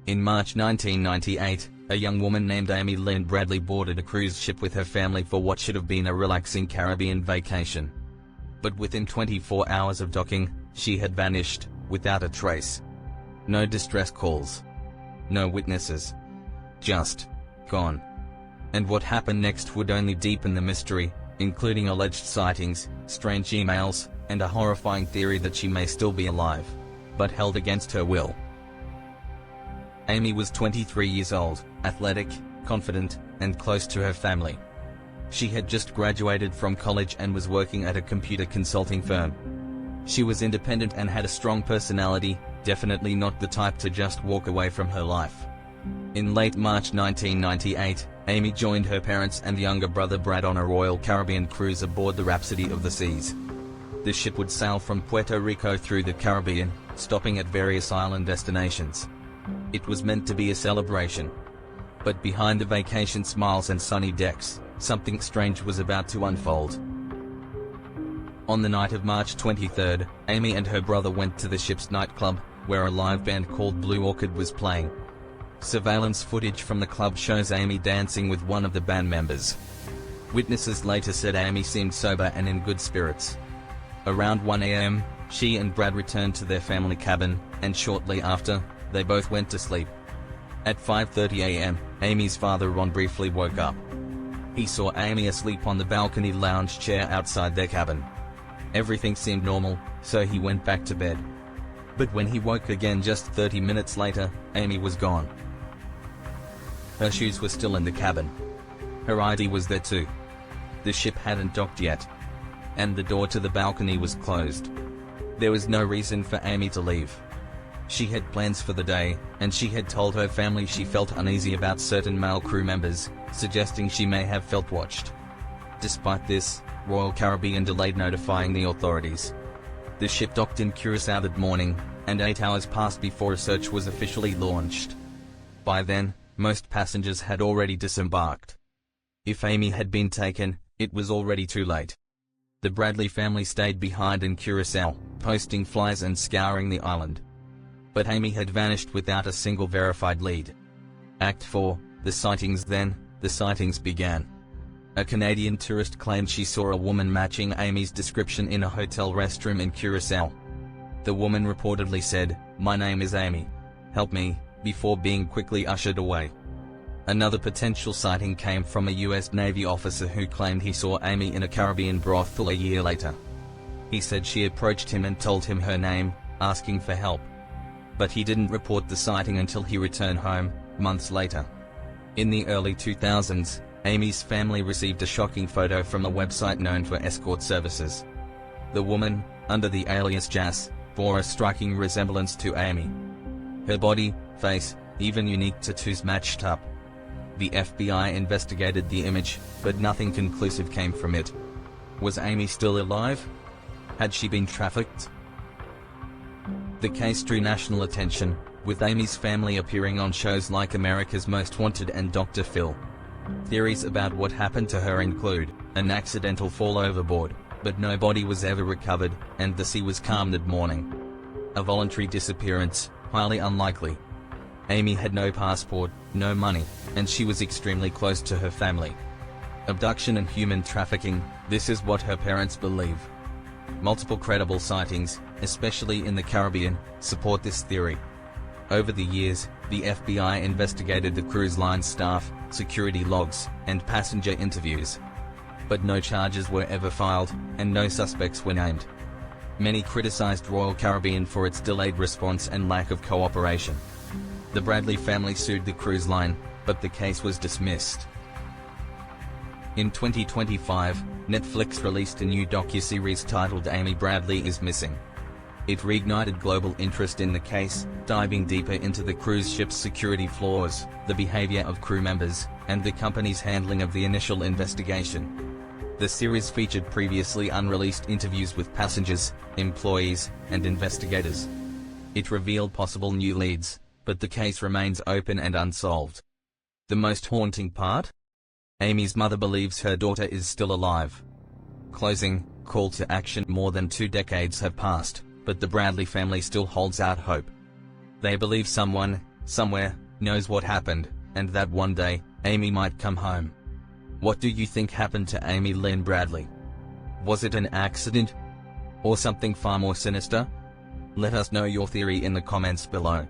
In March 1998, a young woman named Amy Lynn Bradley boarded a cruise ship with her family for what should have been a relaxing Caribbean vacation. But within 24 hours of docking, she had vanished, without a trace. No distress calls. No witnesses. Just gone. And what happened next would only deepen the mystery, including alleged sightings, strange emails, and a horrifying theory that she may still be alive, but held against her will. Amy was 23 years old, athletic, confident, and close to her family. She had just graduated from college and was working at a computer consulting firm. She was independent and had a strong personality, definitely not the type to just walk away from her life. In late March 1998, Amy joined her parents and younger brother Brad on a Royal Caribbean cruise aboard the Rhapsody of the Seas. The ship would sail from Puerto Rico through the Caribbean, stopping at various island destinations. It was meant to be a celebration. But behind the vacation smiles and sunny decks, something strange was about to unfold. On the night of March 23, Amy and her brother went to the ship's nightclub, where a live band called Blue Orchid was playing. Surveillance footage from the club shows Amy dancing with one of the band members. Witnesses later said Amy seemed sober and in good spirits. Around 1 a.m., she and Brad returned to their family cabin, and shortly after, they both went to sleep. At 5:30 a.m., Amy's father Ron briefly woke up. He saw Amy asleep on the balcony lounge chair outside their cabin. Everything seemed normal, so he went back to bed. But when he woke again just 30 minutes later, Amy was gone. Her shoes were still in the cabin. Her ID was there too. The ship hadn't docked yet. And the door to the balcony was closed. There was no reason for Amy to leave. She had plans for the day, and she had told her family she felt uneasy about certain male crew members, suggesting she may have felt watched. Despite this, Royal Caribbean delayed notifying the authorities. The ship docked in Curaçao that morning, and 8 hours passed before a search was officially launched. By then, most passengers had already disembarked. If Amy had been taken, it was already too late. The Bradley family stayed behind in Curaçao, posting flyers and scouring the island. But Amy had vanished without a single verified lead. Act 4, the sightings. Then, the sightings began. A Canadian tourist claimed she saw a woman matching Amy's description in a hotel restroom in Curaçao. The woman reportedly said, "My name is Amy. Help me," before being quickly ushered away. Another potential sighting came from a U.S. Navy officer who claimed he saw Amy in a Caribbean brothel a year later. He said she approached him and told him her name, asking for help. But he didn't report the sighting until he returned home, months later. In the early 2000s, Amy's family received a shocking photo from a website known for escort services. The woman, under the alias Jas, bore a striking resemblance to Amy. Her body, face, even unique tattoos matched up. The FBI investigated the image, but nothing conclusive came from it. Was Amy still alive? Had she been trafficked? The case drew national attention, with Amy's family appearing on shows like America's Most Wanted and Dr. Phil. Theories about what happened to her include an accidental fall overboard, but no body was ever recovered, and the sea was calm that morning. A voluntary disappearance, highly unlikely. Amy had no passport, no money, and she was extremely close to her family. Abduction and human trafficking, this is what her parents believe. Multiple credible sightings, especially in the Caribbean, support this theory. Over the years, the FBI investigated the cruise line staff, security logs, and passenger interviews. But no charges were ever filed, and no suspects were named. Many criticized Royal Caribbean for its delayed response and lack of cooperation. The Bradley family sued the cruise line, but the case was dismissed. In 2025, Netflix released a new docuseries titled Amy Bradley is Missing. It reignited global interest in the case, diving deeper into the cruise ship's security flaws, the behavior of crew members, and the company's handling of the initial investigation. The series featured previously unreleased interviews with passengers, employees, and investigators. It revealed possible new leads, but the case remains open and unsolved. The most haunting part? Amy's mother believes her daughter is still alive. Closing, call to action. More than 2 decades have passed, but the Bradley family still holds out hope. They believe someone, somewhere, knows what happened, and that one day, Amy might come home. What do you think happened to Amy Lynn Bradley? Was it an accident? Or something far more sinister? Let us know your theory in the comments below.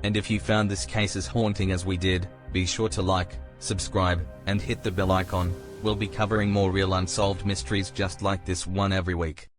And if you found this case as haunting as we did, be sure to like, subscribe, and hit the bell icon. We'll be covering more real unsolved mysteries just like this one every week.